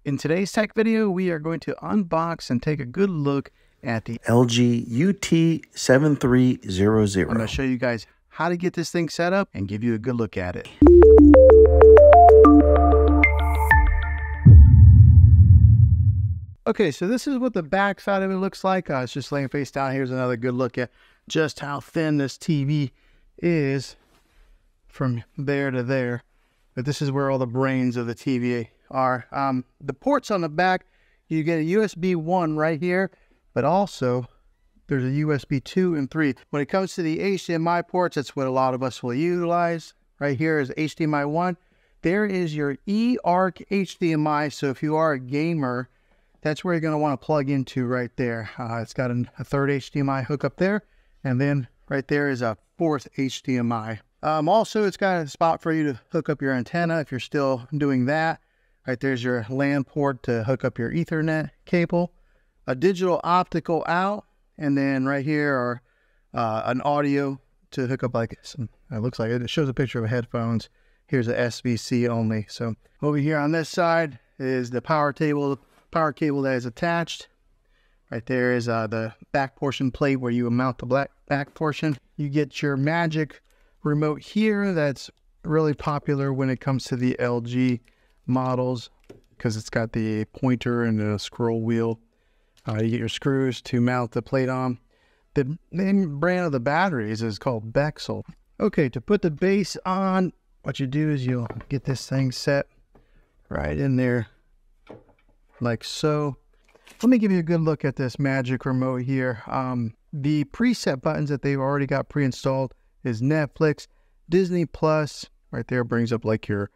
In today's tech video, we are going to unbox and take a good look at the LG UT7300. I'm going to show you guys how to get this thing set up and give you a good look at it. Okay, so this is what the back side of it looks like. It's just laying face down. Here's another good look at just how thin this TV is from there to there. But this is where all the brains of the TV are. The ports on the back, you get a USB 1 right here, but also there's a USB 2 and 3. When it comes to the HDMI ports, that's what a lot of us will utilize. Right here is HDMI 1. There is your eARC HDMI. So if you are a gamer, that's where you're going to want to plug into right there. It's got a third HDMI hookup there, and then right there is a fourth HDMI. Also, it's got a spot for you to hook up your antenna if you're still doing that. Right there's your LAN port to hook up your Ethernet cable, a digital optical out, and then right here are an audio to hook up like some, it looks like it shows a picture of headphones. Here's a SBC only. So over here on this side is the power cable that is attached. Right there is the back portion plate where you mount the back portion. You get your Magic remote here. That's really popular when it comes to the LG models because it's got the pointer and the scroll wheel. You get your screws to mount the plate on. The name brand of the batteries is called Bexel. Okay, to put the base on, what you do is you'll get this thing set right in there like so. Let me give you a good look at this Magic remote here. The preset buttons that they've already got pre-installed is Netflix, Disney Plus. Right there brings up like your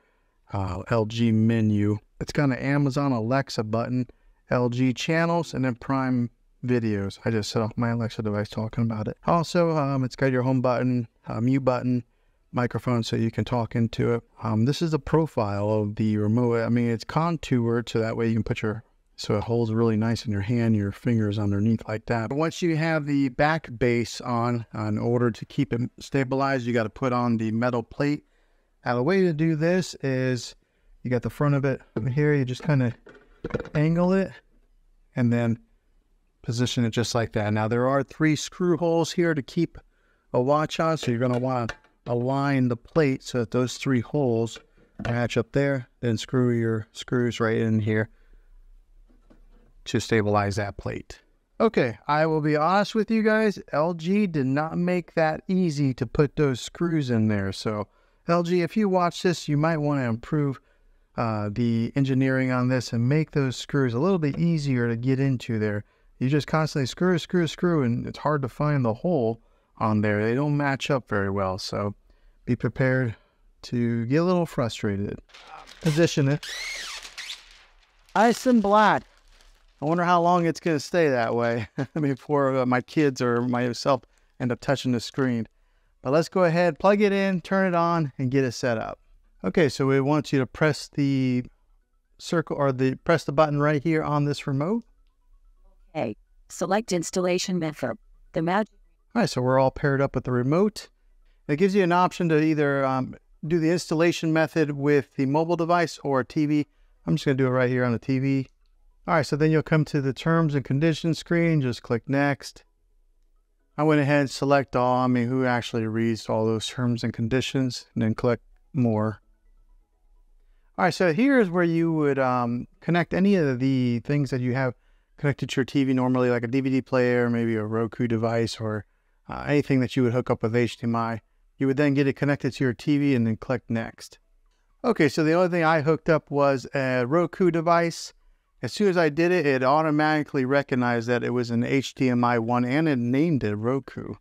LG menu. It's got an Amazon Alexa button, LG channels, and then Prime videos. I just set off my Alexa device talking about it. Also, it's got your home button, mute button, microphone so you can talk into it. This is the profile of the remote. I mean, it's contoured so that way you can put so it holds really nice in your hand, your fingers underneath like that. But once you have the back base on, in order to keep it stabilized, you got to put on the metal plate. Now the way to do this is you got the front of it here, you just kind of angle it and then position it just like that. Now there are 3 screw holes here to keep a watch on, so you're going to want to align the plate so that those 3 holes match up there, then screw your screws right in here to stabilize that plate. Okay, I will be honest with you guys, LG did not make that easy to put those screws in there. So LG, if you watch this, you might want to improve the engineering on this and make those screws a little bit easier to get into there. You just constantly screw, and it's hard to find the hole on there. They don't match up very well, so be prepared to get a little frustrated. Position it. Ice and black. I wonder how long it's going to stay that way before my kids or myself end up touching the screen. But let's go ahead, plug it in, turn it on, and get it set up. Okay, so we want you to press the circle or press the button right here on this remote. Okay, select installation method. The Magic. All right, so we're all paired up with the remote. It gives you an option to either do the installation method with the mobile device or a TV. I'm just going to do it right here on the TV. All right, so then you'll come to the terms and conditions screen. Just click next. I went ahead and select all. I mean, who actually reads all those terms and conditions, and then click more. All right, so here's where you would connect any of the things that you have connected to your TV normally, like a DVD player, maybe a Roku device, or anything that you would hook up with HDMI. You would then get it connected to your TV and then click next. Okay, so the only thing I hooked up was a Roku device. As soon as I did it, it automatically recognized that it was an HDMI 1 and it named it Roku.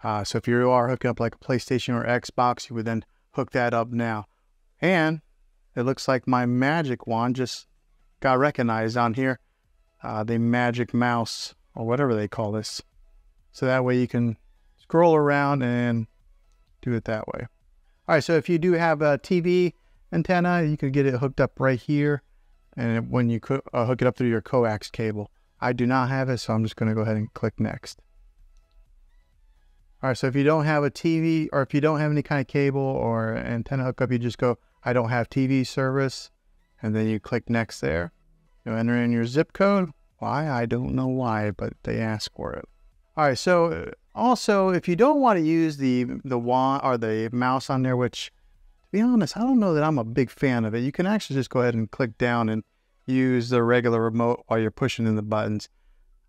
So if you are hooking up like a PlayStation or Xbox, you would then hook that up now. And it looks like my Magic Wand just got recognized on here. The Magic Mouse or whatever they call this. So that way you can scroll around and do it that way. All right, so if you do have a TV antenna, you can get it hooked up right here. And when you hook it up through your coax cable. I do not have it, so I'm just going to go ahead and click next. All right, so if you don't have a TV or if you don't have any kind of cable or antenna hookup, you just go, I don't have TV service, and then you click next there. You enter in your zip code. Why? I don't know why, but they ask for it. All right, so also, if you don't want to use the wand or the mouse on there, which, to be honest, I don't know that I'm a big fan of it. You can actually just go ahead and click down and use the regular remote while you're pushing in the buttons.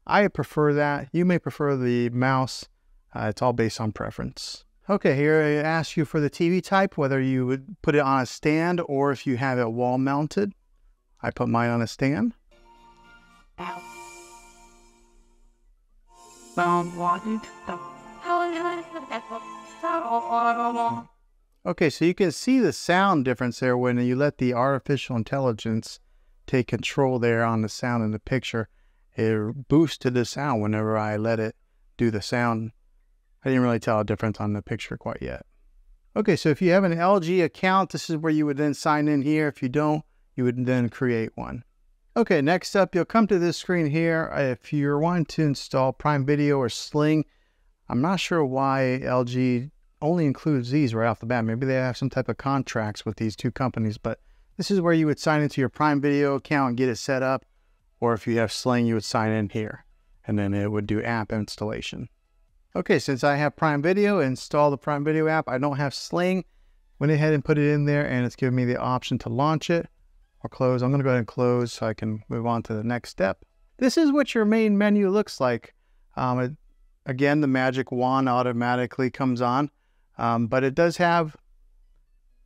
I prefer that. You may prefer the mouse. It's all based on preference. Okay, here it asks you for the TV type, whether you would put it on a stand or if you have it wall mounted. I put mine on a stand. Okay, so you can see the sound difference there when you let the artificial intelligence take control there on the sound in the picture. It boosted the sound whenever I let it do the sound. I didn't really tell a difference on the picture quite yet. Okay, so if you have an LG account, this is where you would then sign in here. If you don't, you would then create one. Okay, next up, you'll come to this screen here. If you're wanting to install Prime Video or Sling, I'm not sure why LG only includes these right off the bat. Maybe they have some type of contracts with these two companies, but this is where you would sign into your Prime Video account and get it set up. Or if you have Sling, you would sign in here, and then it would do app installation. Okay, since I have Prime Video, install the Prime Video app. I don't have Sling. Went ahead and put it in there, and it's giving me the option to launch it or close. I'm going to go ahead and close so I can move on to the next step. This is what your main menu looks like. Again, the magic wand automatically comes on, but it does have,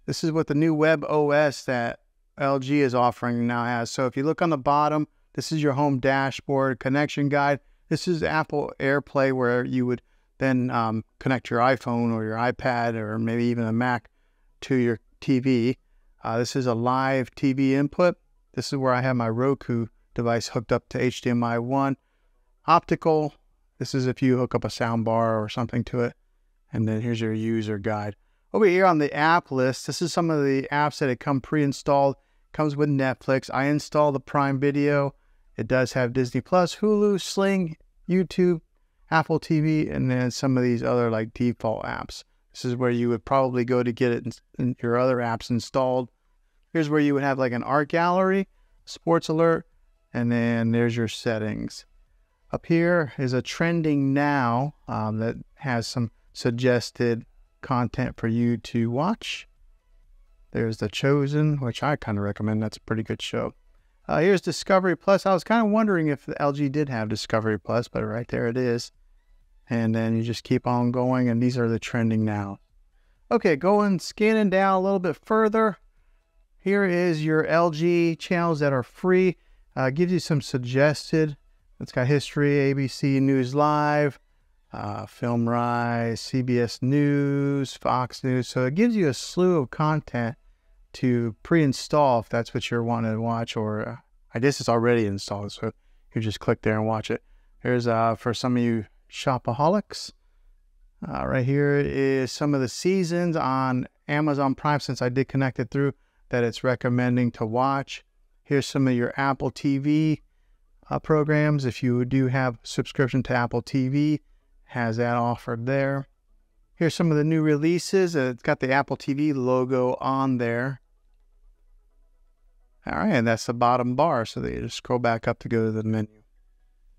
this is what the new web OS that LG is offering now has. So if you look on the bottom, this is your home dashboard, connection guide. This is Apple AirPlay, where you would then connect your iPhone or your iPad or maybe even a Mac to your TV. This is a live TV input. This is where I have my Roku device hooked up to HDMI 1. Optical, this is if you hook up a sound bar or something to it. And then here's your user guide. Over here on the app list, this is some of the apps that come pre-installed. Comes with Netflix. I installed the Prime Video. It does have Disney Plus, Hulu, Sling, YouTube, Apple TV, and then some of these other like default apps. This is where you would probably go to get it in your other apps installed. Here's where you would have like an art gallery, sports alert, and then there's your settings. Up here is a trending now that has some suggested content for you to watch. There's The Chosen, which I kind of recommend. That's a pretty good show. Here's Discovery Plus. I was kind of wondering if the LG did have Discovery Plus, but right there it is. And then you just keep on going, and these are the trending now. Okay, scanning down a little bit further. Here is your LG channels that are free. Gives you some suggested. It's got history, ABC News Live, Film Rise, CBS News, Fox News. So it gives you a slew of content to pre-install if that's what you're wanting to watch, or I guess it's already installed, so you just click there and watch it. Here's for some of you shopaholics. Right here is some of the seasons on Amazon Prime, since I did connect it through, that it's recommending to watch. Here's some of your Apple TV programs. If you do have subscription to Apple TV, has that offered there. Here's some of the new releases. It's got the Apple TV logo on there. All right, and that's the bottom bar, so that you just scroll back up to go to the menu.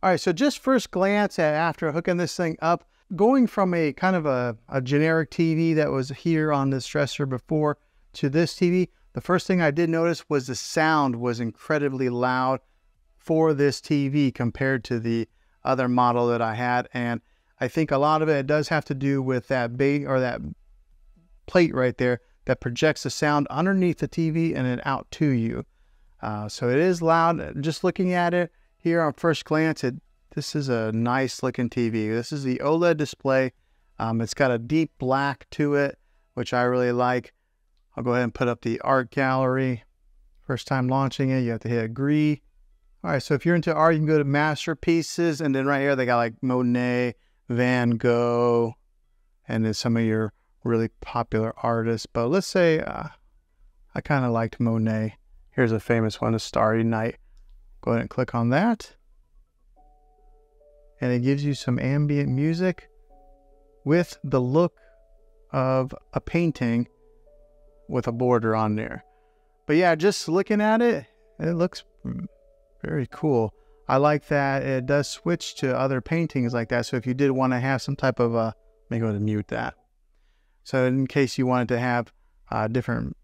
All right, so just first glance at after hooking this thing up, going from a kind of a generic TV that was here on this dresser before to this TV, the first thing I did notice was the sound was incredibly loud for this TV compared to the other model that I had. And I think a lot of it does have to do with that that plate right there that projects the sound underneath the TV and then out to you. So it is loud. Just looking at it here on first glance, this is a nice looking TV. This is the OLED display. It's got a deep black to it, which I really like. I'll go ahead and put up the art gallery. First time launching it, you have to hit agree. All right, so if you're into art, you can go to masterpieces, and then right here they got like Monet, Van Gogh, and then some of your really popular artists. But let's say I kind of liked Monet. Here's a famous one, A Starry Night. Go ahead and click on that. And it gives you some ambient music with the look of a painting with a border on there. But yeah, just looking at it, it looks Very cool. I like that it does switch to other paintings like that. So if you did want to have some type of let me go ahead and mute that. So in case you wanted to have different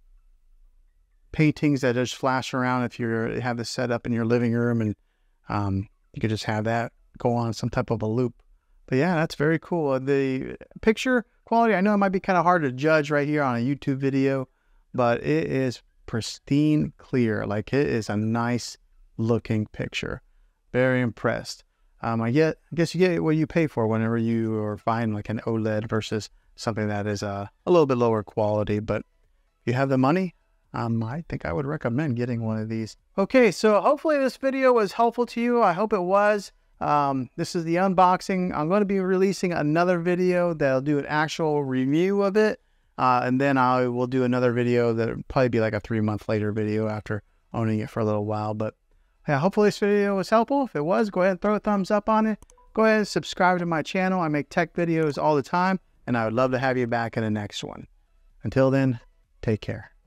paintings that just flash around, if you have this set up in your living room, and you could just have that go on some type of a loop. But yeah, that's very cool. The picture quality, I know it might be kind of hard to judge right here on a YouTube video, but it is pristine clear. Like, it is a nice looking picture. Very impressed. I guess you get what you pay for whenever you are buying like an OLED versus something that is a little bit lower quality. But if you have the money, I think I would recommend getting one of these. Okay, so hopefully this video was helpful to you. I hope it was. This is the unboxing. I'm going to be releasing another video that'll do an actual review of it. And then I will do another video that'll probably be like a 3-month later video after owning it for a little while. But yeah, hopefully this video was helpful. If it was, go ahead and throw a thumbs up on it. Go ahead and subscribe to my channel. I make tech videos all the time, and I would love to have you back in the next one. Until then, take care.